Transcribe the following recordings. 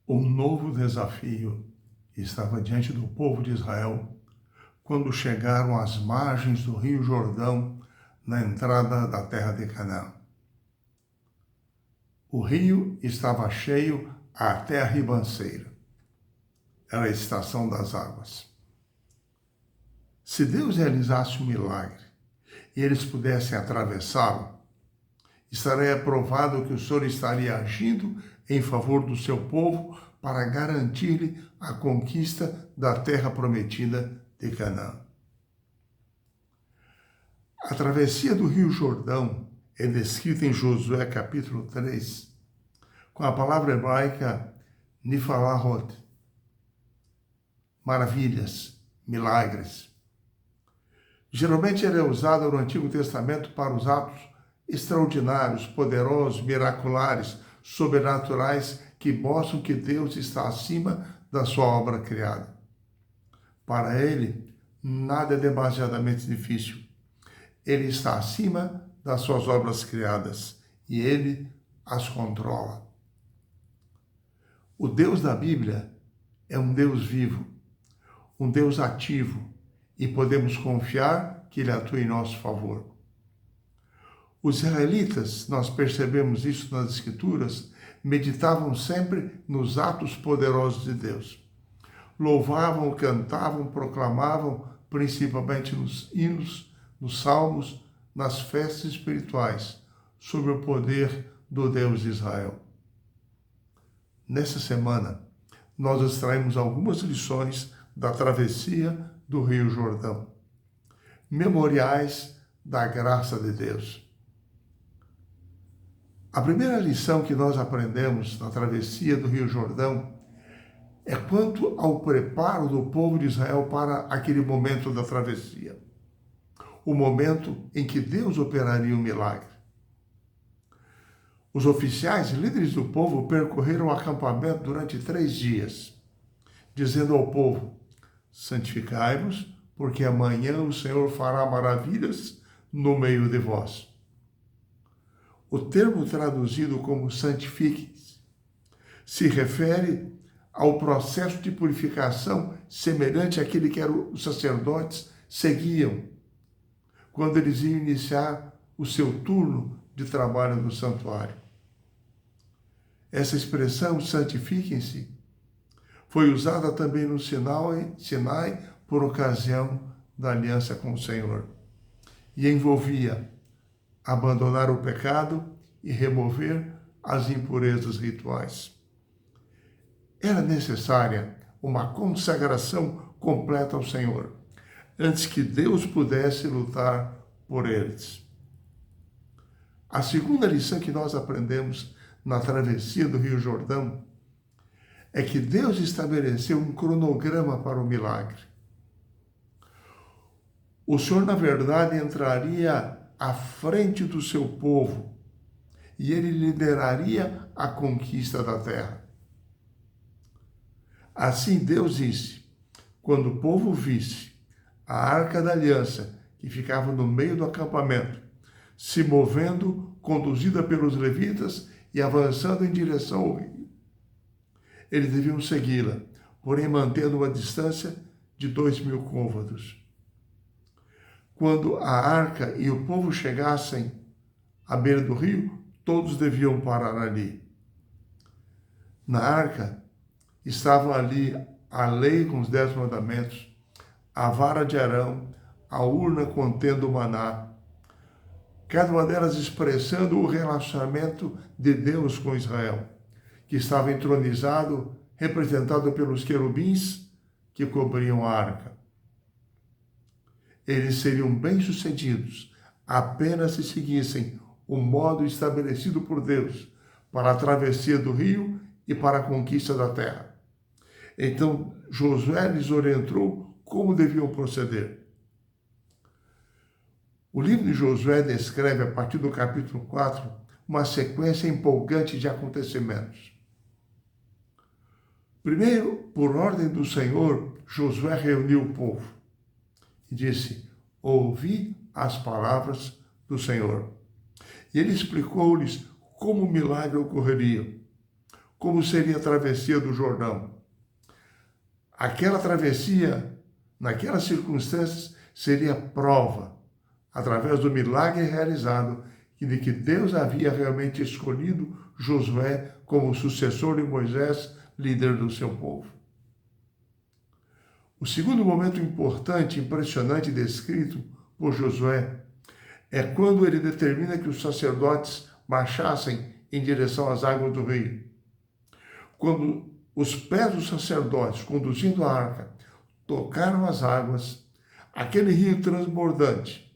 Um novo desafio estava diante do povo de Israel quando chegaram às margens do Rio Jordão, na entrada da terra de Canaã. O rio estava cheio até a ribanceira. Era a estação das águas. Se Deus realizasse um milagre e eles pudessem atravessá-lo, estaria provado que o Senhor estaria agindo em favor do seu povo para garantir-lhe a conquista da terra prometida de Canaã. A travessia do Rio Jordão é descrita em Josué capítulo 3, com a palavra hebraica Nifalahot, maravilhas, milagres. Geralmente era usada no Antigo Testamento para os atos extraordinários, poderosos, miraculares, sobrenaturais que mostram que Deus está acima da sua obra criada. Para ele, nada é demasiadamente difícil. Ele está acima das suas obras criadas e ele as controla. O Deus da Bíblia é um Deus vivo, um Deus ativo, e podemos confiar que ele atua em nosso favor. Os israelitas, nós percebemos isso nas Escrituras, meditavam sempre nos atos poderosos de Deus. Louvavam, cantavam, proclamavam, principalmente nos hinos, nos salmos, nas festas espirituais, sobre o poder do Deus de Israel. Nessa semana, nós extraímos algumas lições da travessia do Rio Jordão, memoriais da graça de Deus. A primeira lição que nós aprendemos na travessia do Rio Jordão é quanto ao preparo do povo de Israel para aquele momento da travessia, o momento em que Deus operaria o milagre. Os oficiais e líderes do povo percorreram o acampamento durante 3 dias, dizendo ao povo: santificai-vos, porque amanhã o Senhor fará maravilhas no meio de vós. O termo traduzido como santifiquem-se se refere ao processo de purificação semelhante àquele que os sacerdotes seguiam quando eles iam iniciar o seu turno de trabalho no santuário. Essa expressão, santifiquem-se, foi usada também no Sinai por ocasião da aliança com o Senhor e envolvia abandonar o pecado e remover as impurezas rituais. Era necessária uma consagração completa ao Senhor, antes que Deus pudesse lutar por eles. A segunda lição que nós aprendemos na travessia do Rio Jordão é que Deus estabeleceu um cronograma para o milagre. O Senhor, na verdade, entraria à frente do seu povo e ele lideraria a conquista da terra. Assim Deus disse: quando o povo visse a arca da aliança, que ficava no meio do acampamento, se movendo, conduzida pelos levitas e avançando em direção ao rio, eles deviam segui-la, porém mantendo uma distância de 2.000 côvados. Quando a arca e o povo chegassem à beira do rio, todos deviam parar ali. Na arca estavam ali a lei com os 10 mandamentos, a vara de Arão, a urna contendo o maná, cada uma delas expressando o relacionamento de Deus com Israel, que estava entronizado, representado pelos querubins que cobriam a arca. Eles seriam bem-sucedidos apenas se seguissem o modo estabelecido por Deus para a travessia do rio e para a conquista da terra. Então, Josué lhes orientou como deviam proceder. O livro de Josué descreve, a partir do capítulo 4, uma sequência empolgante de acontecimentos. Primeiro, por ordem do Senhor, Josué reuniu o povo e disse: ouvi as palavras do Senhor. E ele explicou-lhes como o milagre ocorreria, como seria a travessia do Jordão. Aquela travessia, naquelas circunstâncias, seria prova, através do milagre realizado, de que Deus havia realmente escolhido Josué como sucessor de Moisés, líder do seu povo. O segundo momento importante, impressionante, descrito por Josué, é quando ele determina que os sacerdotes marchassem em direção às águas do rio. Quando os pés dos sacerdotes, conduzindo a arca, tocaram as águas, aquele rio transbordante,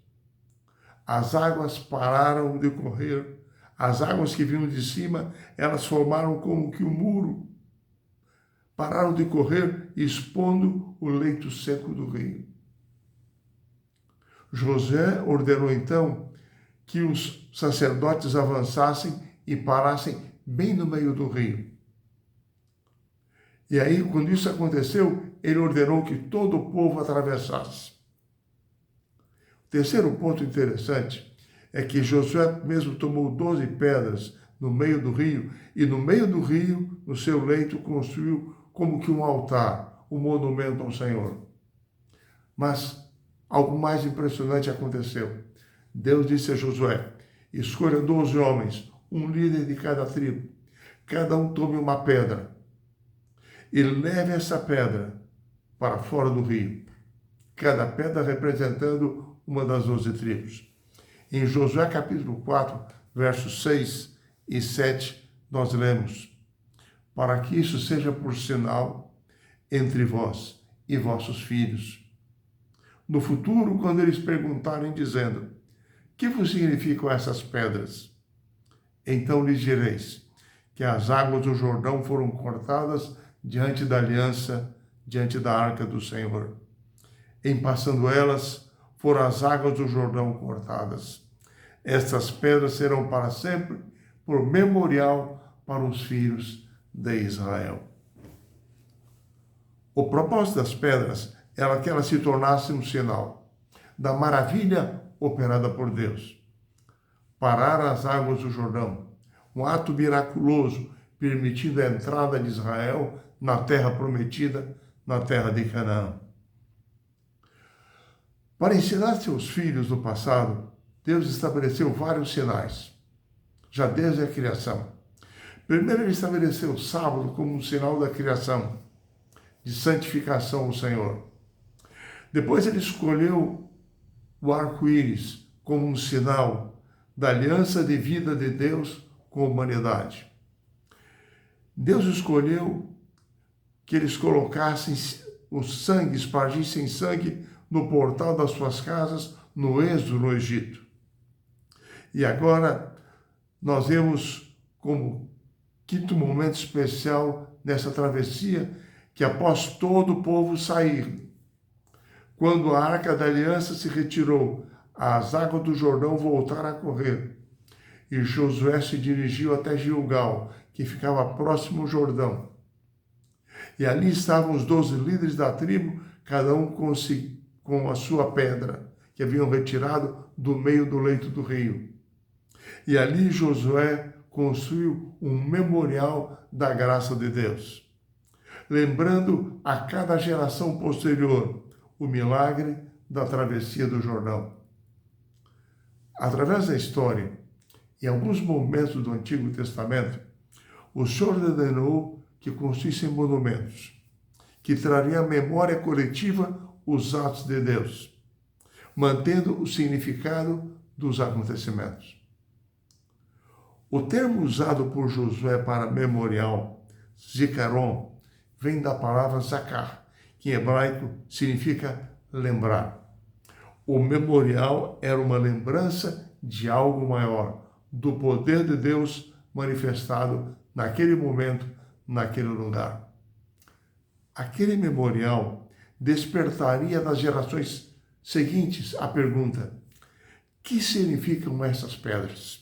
as águas pararam de correr, as águas que vinham de cima, elas formaram como que um muro, pararam de correr, expondo o leito seco do rio. Josué ordenou então que os sacerdotes avançassem e parassem bem no meio do rio. E aí, quando isso aconteceu, ele ordenou que todo o povo atravessasse. O terceiro ponto interessante é que Josué mesmo tomou 12 pedras no meio do rio, e no meio do rio, no seu leito, construiu como que um altar, um monumento ao Senhor. Mas algo mais impressionante aconteceu. Deus disse a Josué: escolha 12 homens, um líder de cada tribo. Cada um tome uma pedra e leve essa pedra para fora do rio. Cada pedra representando uma das 12 tribos. Em Josué capítulo 4, versos 6 e 7, nós lemos: para que isso seja por sinal entre vós e vossos filhos. No futuro, quando eles perguntarem, dizendo: que vos significam essas pedras? Então lhes direis que as águas do Jordão foram cortadas diante da aliança, diante da arca do Senhor. Em passando elas, foram as águas do Jordão cortadas. Estas pedras serão para sempre por memorial para os filhos de Israel. O propósito das pedras era que elas se tornassem um sinal da maravilha operada por Deus. Parar as águas do Jordão, um ato miraculoso permitindo a entrada de Israel na terra prometida, na terra de Canaã. Para ensinar seus filhos no passado, Deus estabeleceu vários sinais, já desde a criação. Primeiro, ele estabeleceu o sábado como um sinal da criação, de santificação ao Senhor. Depois, ele escolheu o arco-íris como um sinal da aliança de vida de Deus com a humanidade. Deus escolheu que eles colocassem o sangue, espargissem sangue no portal das suas casas, no êxodo no Egito. E agora nós vemos como quinto momento especial nessa travessia, que após todo o povo sair, quando a arca da aliança se retirou, as águas do Jordão voltaram a correr, e Josué se dirigiu até Gilgal, que ficava próximo ao Jordão. E ali estavam os 12 líderes da tribo, cada um com a sua pedra, que haviam retirado do meio do leito do rio. E ali Josué construiu um memorial da graça de Deus, lembrando a cada geração posterior o milagre da travessia do Jordão. Através da história, em alguns momentos do Antigo Testamento, o Senhor ordenou que construíssem monumentos, que trariam à memória coletiva os atos de Deus, mantendo o significado dos acontecimentos. O termo usado por Josué para memorial, zikaron, vem da palavra zakar, que em hebraico significa lembrar. O memorial era uma lembrança de algo maior, do poder de Deus manifestado naquele momento, naquele lugar. Aquele memorial despertaria nas gerações seguintes a pergunta: que significam essas pedras?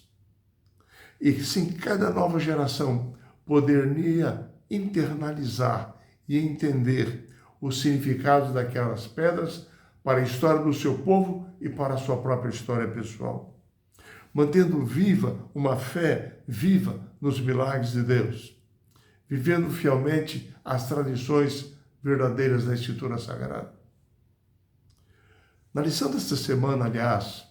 E se cada nova geração poderia internalizar e entender o significado daquelas pedras para a história do seu povo e para a sua própria história pessoal, mantendo viva uma fé viva nos milagres de Deus. vivendo fielmente as tradições verdadeiras da Escritura Sagrada. Na lição desta semana, aliás,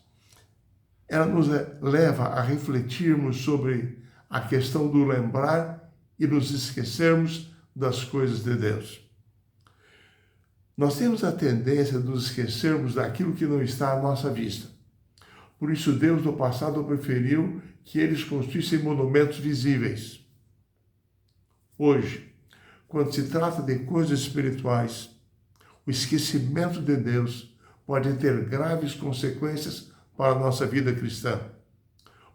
ela nos leva a refletirmos sobre a questão do lembrar e nos esquecermos das coisas de Deus. Nós temos a tendência de nos esquecermos daquilo que não está à nossa vista. Por isso, Deus no passado preferiu que eles construíssem monumentos visíveis. Hoje, quando se trata de coisas espirituais, o esquecimento de Deus pode ter graves consequências para a nossa vida cristã,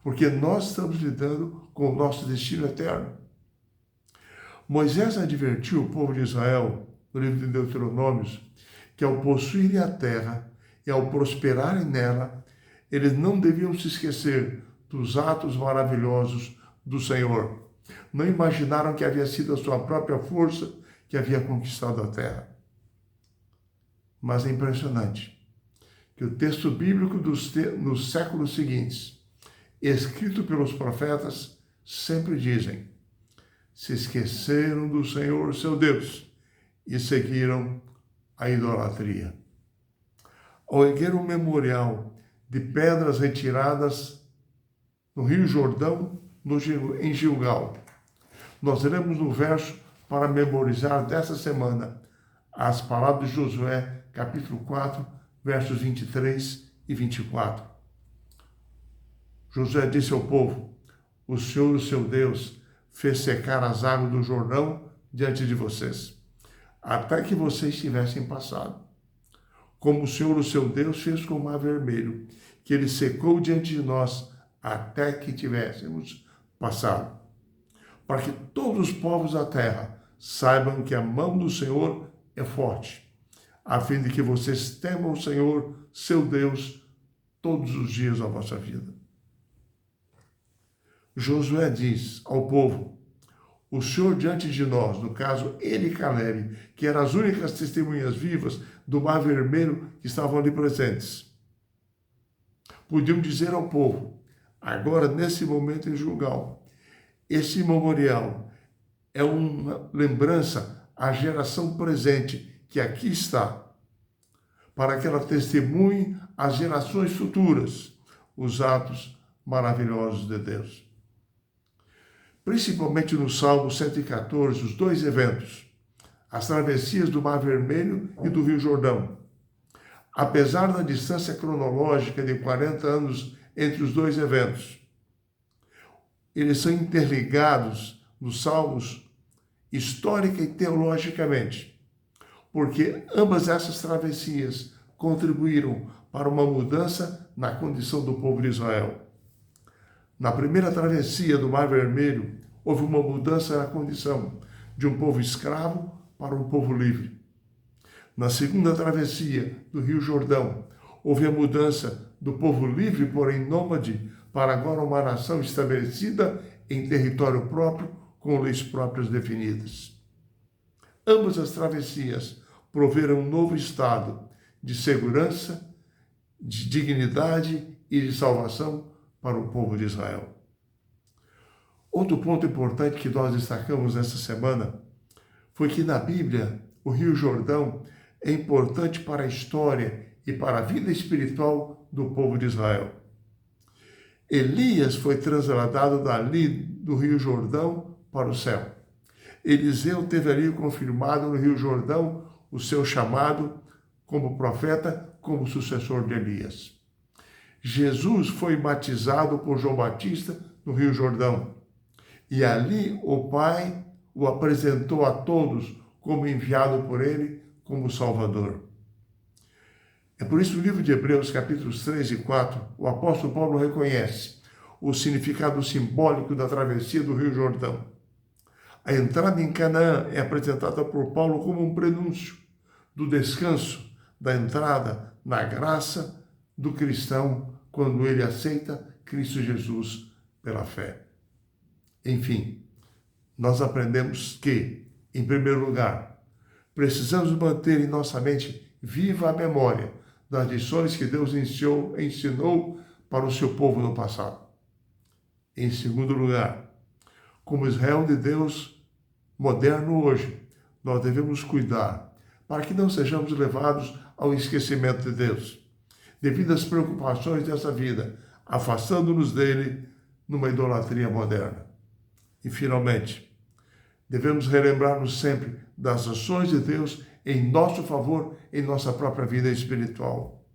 porque nós estamos lidando com o nosso destino eterno. Moisés advertiu o povo de Israel, no livro de Deuteronômios, que ao possuírem a terra e ao prosperarem nela, eles não deviam se esquecer dos atos maravilhosos do Senhor. Não imaginaram que havia sido a sua própria força que havia conquistado a terra. Mas é impressionante que o texto bíblico nos séculos seguintes, escrito pelos profetas, sempre dizem: se esqueceram do Senhor, seu Deus, e seguiram a idolatria. Ao erguer um memorial de pedras retiradas no Rio Jordão, em Gilgal, nós leremos no verso para memorizar dessa semana as palavras de Josué, capítulo 4, versos 23 e 24. Josué disse ao povo: o Senhor, o seu Deus, fez secar as águas do Jordão diante de vocês, até que vocês tivessem passado. Como o Senhor, o seu Deus, fez com o Mar Vermelho, que ele secou diante de nós, até que tivéssemos passado. Para que todos os povos da terra saibam que a mão do Senhor é forte, a fim de que vocês temam o Senhor, seu Deus, todos os dias da vossa vida. Josué diz ao povo: o Senhor diante de nós, no caso ele e Caleb, que eram as únicas testemunhas vivas do Mar Vermelho que estavam ali presentes, podiam dizer ao povo, agora nesse momento em Gilgal, esse memorial é uma lembrança à geração presente que aqui está, para que ela testemunhe às gerações futuras os atos maravilhosos de Deus. Principalmente no Salmo 114, os dois eventos, as travessias do Mar Vermelho e do Rio Jordão. Apesar da distância cronológica de 40 anos entre os dois eventos, eles são interligados nos Salmos histórica e teologicamente, porque ambas essas travessias contribuíram para uma mudança na condição do povo de Israel. Na primeira travessia do Mar Vermelho, houve uma mudança na condição de um povo escravo para um povo livre. Na segunda travessia do Rio Jordão, houve a mudança do povo livre, porém nômade, para agora uma nação estabelecida em território próprio, com leis próprias definidas. Ambas as travessias proveram um novo estado de segurança, de dignidade e de salvação para o povo de Israel. Outro ponto importante que nós destacamos essa semana foi que na Bíblia o Rio Jordão é importante para a história e para a vida espiritual do povo de Israel. Elias foi transladado dali do Rio Jordão para o céu. Eliseu teve ali confirmado no Rio Jordão o seu chamado como profeta, como sucessor de Elias. Jesus foi batizado por João Batista no Rio Jordão. E ali o Pai o apresentou a todos como enviado por ele como Salvador. É por isso que no livro de Hebreus, capítulos 3 e 4, o apóstolo Paulo reconhece o significado simbólico da travessia do Rio Jordão. A entrada em Canaã é apresentada por Paulo como um prenúncio do descanso, da entrada na graça do cristão quando ele aceita Cristo Jesus pela fé. Enfim, nós aprendemos que, em primeiro lugar, precisamos manter em nossa mente viva a memória das lições que Deus ensinou para o seu povo no passado. Em segundo lugar, como Israel de Deus, moderno hoje, nós devemos cuidar para que não sejamos levados ao esquecimento de Deus, devido às preocupações dessa vida, afastando-nos dele numa idolatria moderna. E, finalmente, devemos relembrar-nos sempre das ações de Deus em nosso favor, em nossa própria vida espiritual,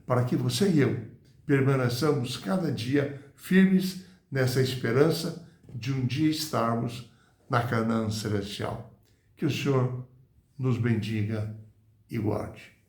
para que você e eu permaneçamos cada dia firmes nessa esperança de um dia estarmos na Canaã celestial. Que o Senhor nos bendiga e guarde.